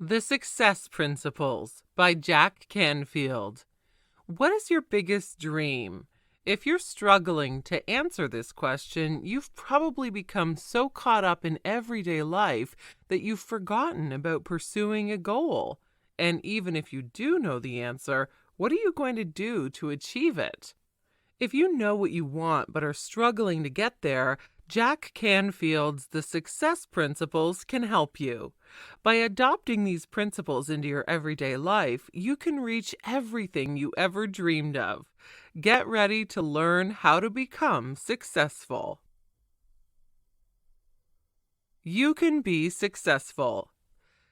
The Success Principles by Jack Canfield. What is your biggest dream? If you're struggling to answer this question, you've probably become so caught up in everyday life that you've forgotten about pursuing a goal. And even if you do know the answer, what are you going to do to achieve it? If you know what you want but are struggling to get there, Jack Canfield's The Success Principles can help you. By adopting these principles into your everyday life, you can reach everything you ever dreamed of. Get ready to learn how to become successful. You can be successful.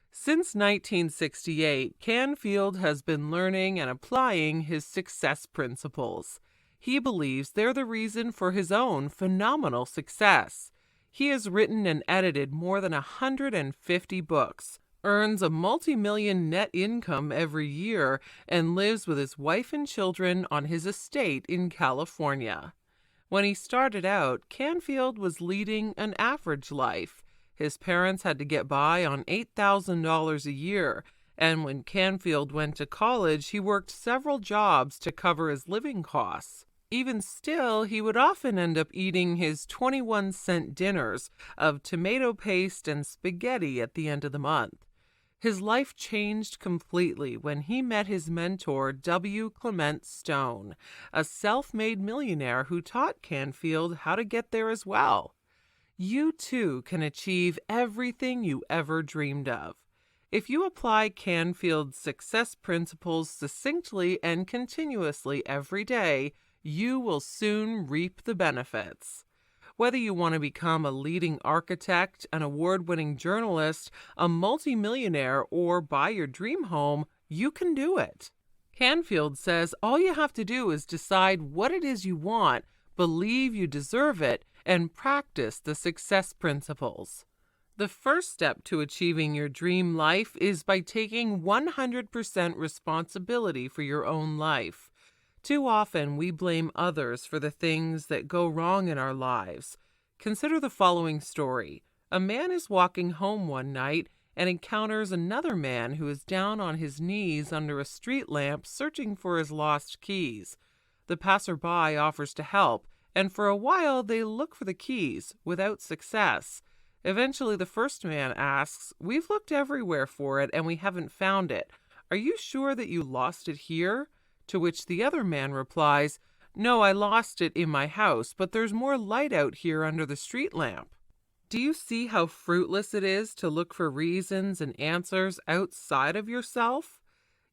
Since 1968, Canfield has been learning and applying his success principles. He believes they're the reason for his own phenomenal success. He has written and edited more than 150 books, earns a multi-million net income every year, and lives with his wife and children on his estate in California. When he started out, Canfield was leading an average life. His parents had to get by on $8,000 a year, and when Canfield went to college, he worked several jobs to cover his living costs. Even still, he would often end up eating his 21-cent dinners of tomato paste and spaghetti at the end of the month. His life changed completely when he met his mentor, W. Clement Stone, a self-made millionaire who taught Canfield how to get there as well. You too can achieve everything you ever dreamed of. If you apply Canfield's success principles succinctly and continuously every day, you will soon reap the benefits. Whether you want to become a leading architect, an award-winning journalist, a multimillionaire, or buy your dream home, you can do it. Canfield says all you have to do is decide what it is you want, believe you deserve it, and practice the success principles. The first step to achieving your dream life is by taking 100% responsibility for your own life. Too often, we blame others for the things that go wrong in our lives. Consider the following story. A man is walking home one night and encounters another man who is down on his knees under a street lamp searching for his lost keys. The passerby offers to help, and for a while they look for the keys, without success. Eventually, the first man asks, "We've looked everywhere for it and we haven't found it. Are you sure that you lost it here?" To which the other man replies, "No, I lost it in my house, but there's more light out here under the street lamp." Do you see how fruitless it is to look for reasons and answers outside of yourself?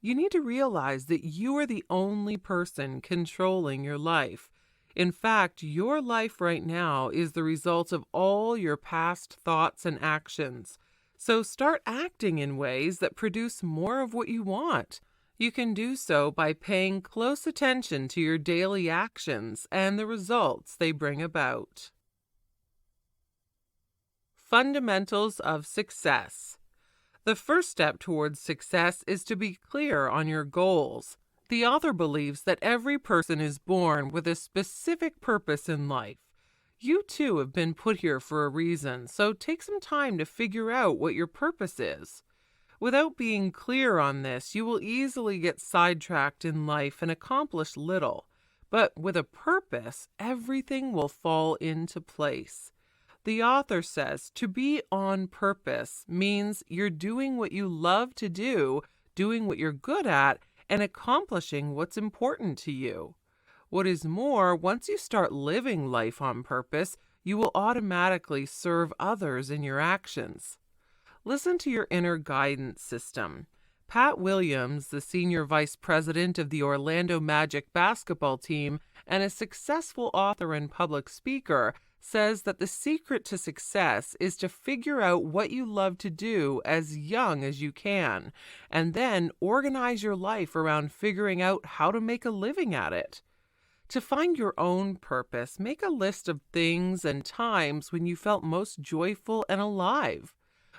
You need to realize that you are the only person controlling your life. In fact, your life right now is the result of all your past thoughts and actions. So start acting in ways that produce more of what you want. You can do so by paying close attention to your daily actions and the results they bring about. Fundamentals of success. The first step towards success is to be clear on your goals. The author believes that every person is born with a specific purpose in life. You too have been put here for a reason, so take some time to figure out what your purpose is. Without being clear on this, you will easily get sidetracked in life and accomplish little. But with a purpose, everything will fall into place. The author says to be on purpose means you're doing what you love to do, doing what you're good at, and accomplishing what's important to you. What is more, once you start living life on purpose, you will automatically serve others in your actions. Listen to your inner guidance system. Pat Williams, the senior vice president of the Orlando Magic basketball team and a successful author and public speaker, says that the secret to success is to figure out what you love to do as young as you can, and then organize your life around figuring out how to make a living at it. To find your own purpose, make a list of things and times when you felt most joyful and alive.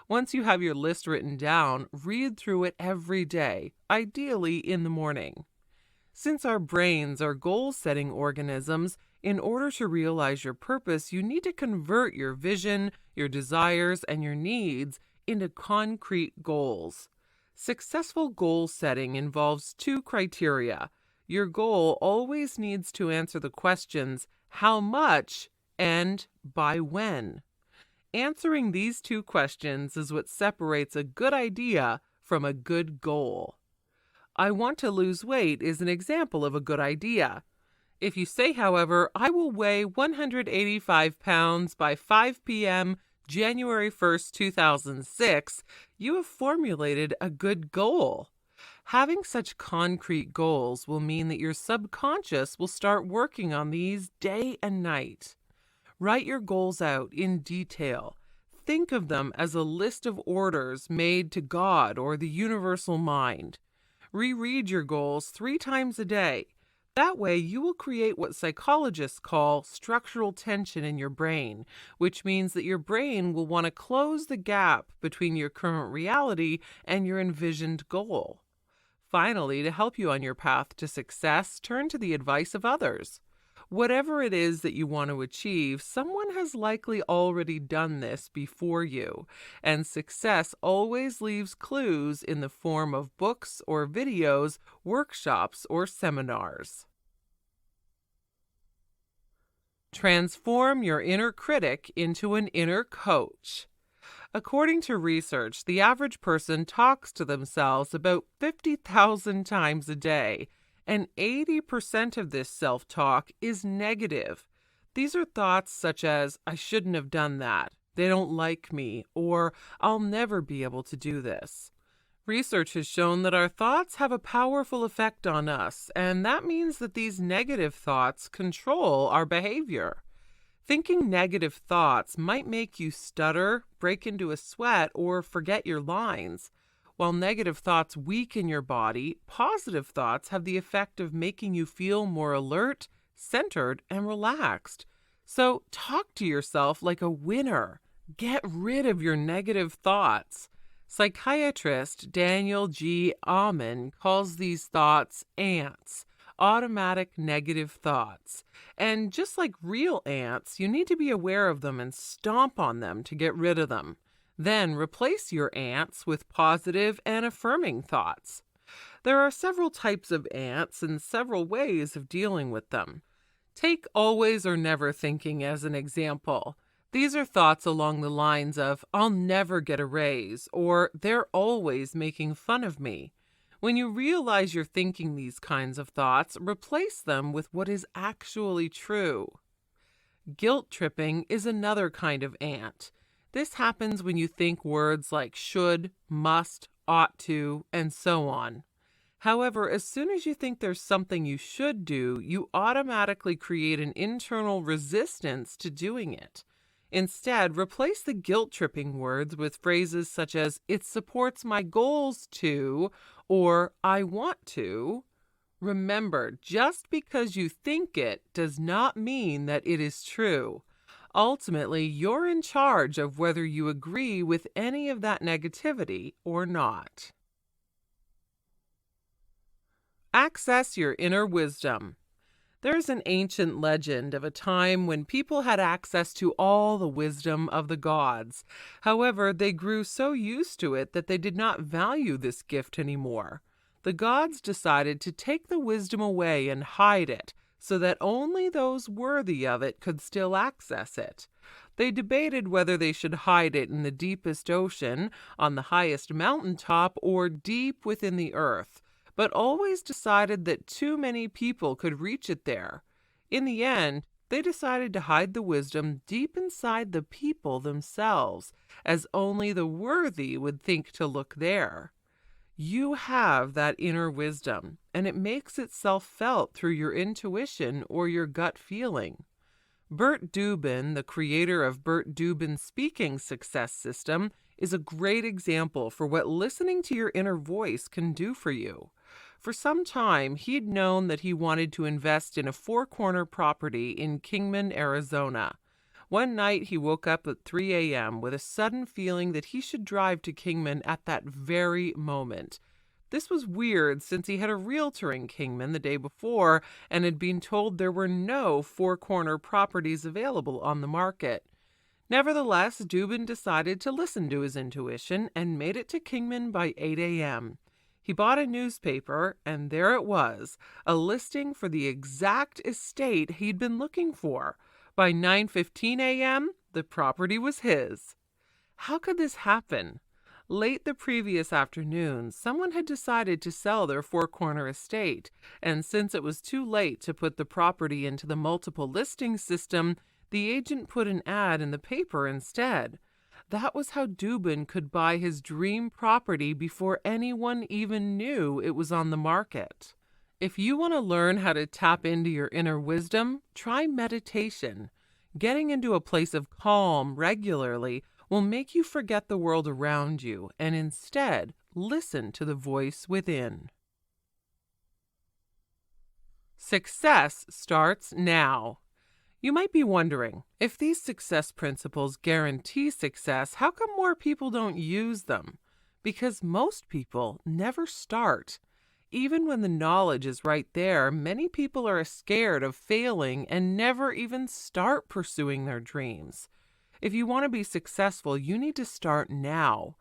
Once you have your list written down, read through it every day, ideally in the morning. Since our brains are goal-setting organisms, in order to realize your purpose, you need to convert your vision, your desires, and your needs into concrete goals. Successful goal setting involves two criteria. Your goal always needs to answer the questions how much and by when. Answering these two questions is what separates a good idea from a good goal. I want to lose weight is an example of a good idea. If you say, however, I will weigh 185 pounds by 5 p.m. January 1st, 2006, you have formulated a good goal. Having such concrete goals will mean that your subconscious will start working on these day and night. Write your goals out in detail. Think of them as a list of orders made to God or the universal mind. Reread your goals 3 times a day. That way, you will create what psychologists call structural tension in your brain, which means that your brain will want to close the gap between your current reality and your envisioned goal. Finally, to help you on your path to success, turn to the advice of others. Whatever it is that you want to achieve, someone has likely already done this before you, and success always leaves clues in the form of books or videos, workshops, or seminars. Transform your inner critic into an inner coach. According to research, the average person talks to themselves about 50,000 times a day, and 80% of this self-talk is negative. These are thoughts such as, I shouldn't have done that, they don't like me, or I'll never be able to do this. Research has shown that our thoughts have a powerful effect on us, and that means that these negative thoughts control our behavior. Thinking negative thoughts might make you stutter, break into a sweat, or forget your lines. While negative thoughts weaken your body, positive thoughts have the effect of making you feel more alert, centered, and relaxed. So talk to yourself like a winner. Get rid of your negative thoughts. Psychiatrist Daniel G. Amen calls these thoughts ants, automatic negative thoughts. And just like real ants, you need to be aware of them and stomp on them to get rid of them. Then replace your ants with positive and affirming thoughts. There are several types of ants and several ways of dealing with them. Take always or never thinking as an example. These are thoughts along the lines of, I'll never get a raise, or they're always making fun of me. When you realize you're thinking these kinds of thoughts, replace them with what is actually true. Guilt tripping is another kind of ant. This happens when you think words like should, must, ought to, and so on. However, as soon as you think there's something you should do, you automatically create an internal resistance to doing it. Instead, replace the guilt-tripping words with phrases such as, it supports my goals to, or I want to. Remember, just because you think it does not mean that it is true. Ultimately, you're in charge of whether you agree with any of that negativity or not. Access your inner wisdom. There's an ancient legend of a time when people had access to all the wisdom of the gods. However, they grew so used to it that they did not value this gift anymore. The gods decided to take the wisdom away and hide it, so that only those worthy of it could still access it. They debated whether they should hide it in the deepest ocean, on the highest mountaintop, or deep within the earth, but always decided that too many people could reach it there. In the end, they decided to hide the wisdom deep inside the people themselves, as only the worthy would think to look there. You have that inner wisdom, and it makes itself felt through your intuition or your gut feeling. Bert Dubin, the creator of Bert Dubin's speaking success system, is a great example for what listening to your inner voice can do for you. For some time, he'd known that he wanted to invest in a four-corner property in Kingman, Arizona. One night, he woke up at 3 a.m. with a sudden feeling that he should drive to Kingman at that very moment. This was weird since he had a realtor in Kingman the day before and had been told there were no four-corner properties available on the market. Nevertheless, Dubin decided to listen to his intuition and made it to Kingman by 8 a.m. He bought a newspaper, and there it was, a listing for the exact estate he'd been looking for. By 9:15 a.m., the property was his. How could this happen? Late the previous afternoon, someone had decided to sell their four-corner estate, and since it was too late to put the property into the multiple listing system, the agent put an ad in the paper instead. That was how Dubin could buy his dream property before anyone even knew it was on the market. If you want to learn how to tap into your inner wisdom, try meditation. Getting into a place of calm regularly will make you forget the world around you and instead listen to the voice within. Success starts now. You might be wondering, if these success principles guarantee success, how come more people don't use them? Because most people never start. Even when the knowledge is right there, many people are scared of failing and never even start pursuing their dreams. If you want to be successful, you need to start now.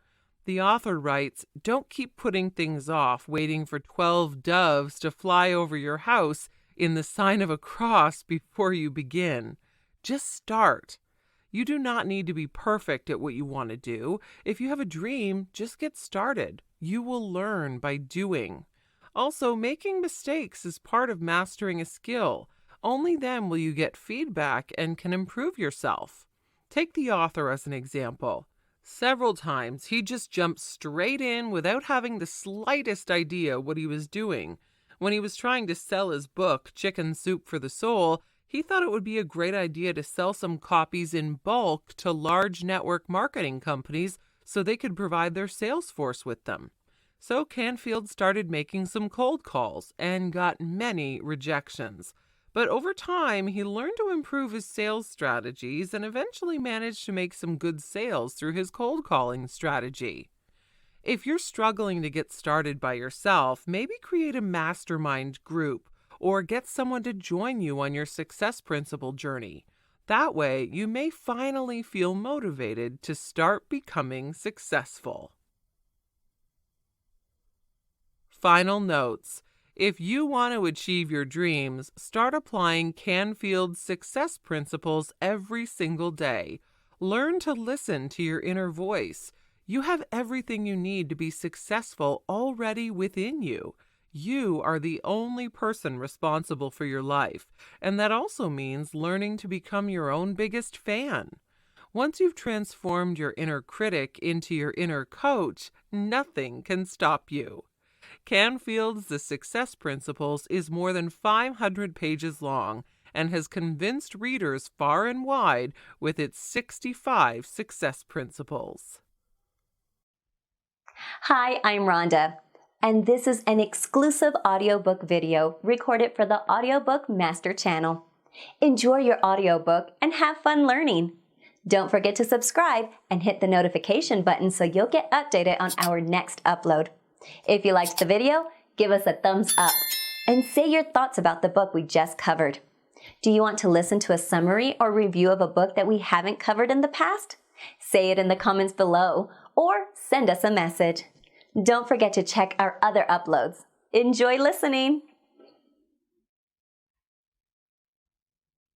The author writes, "Don't keep putting things off, waiting for 12 doves to fly over your house in the sign of a cross before you begin. Just start. You do not need to be perfect at what you want to do. If you have a dream, just get started. You will learn by doing. Also, making mistakes is part of mastering a skill. Only then will you get feedback and can improve yourself." Take the author as an example. Several times he just jumped straight in without having the slightest idea what he was doing. When he was trying to sell his book, Chicken Soup for the Soul, he thought it would be a great idea to sell some copies in bulk to large network marketing companies so they could provide their sales force with them. So Canfield started making some cold calls and got many rejections. But over time, he learned to improve his sales strategies and eventually managed to make some good sales through his cold calling strategy. If you're struggling to get started by yourself, maybe create a mastermind group or get someone to join you on your success principle journey. That way, you may finally feel motivated to start becoming successful. Final notes. If you want to achieve your dreams, start applying Canfield's success principles every single day. Learn to listen to your inner voice. You have everything you need to be successful already within you. You are the only person responsible for your life, and that also means learning to become your own biggest fan. Once you've transformed your inner critic into your inner coach, nothing can stop you. Canfield's The Success Principles is more than 500 pages long and has convinced readers far and wide with its 65 success principles. Hi, I'm Rhonda, and this is an exclusive audiobook video recorded for the Audiobook Master Channel. Enjoy your audiobook and have fun learning. Don't forget to subscribe and hit the notification button so you'll get updated on our next upload. If you liked the video, give us a thumbs up and say your thoughts about the book we just covered. Do you want to listen to a summary or review of a book that we haven't covered in the past? Say it in the comments below or send us a message. Don't forget to check our other uploads. Enjoy listening!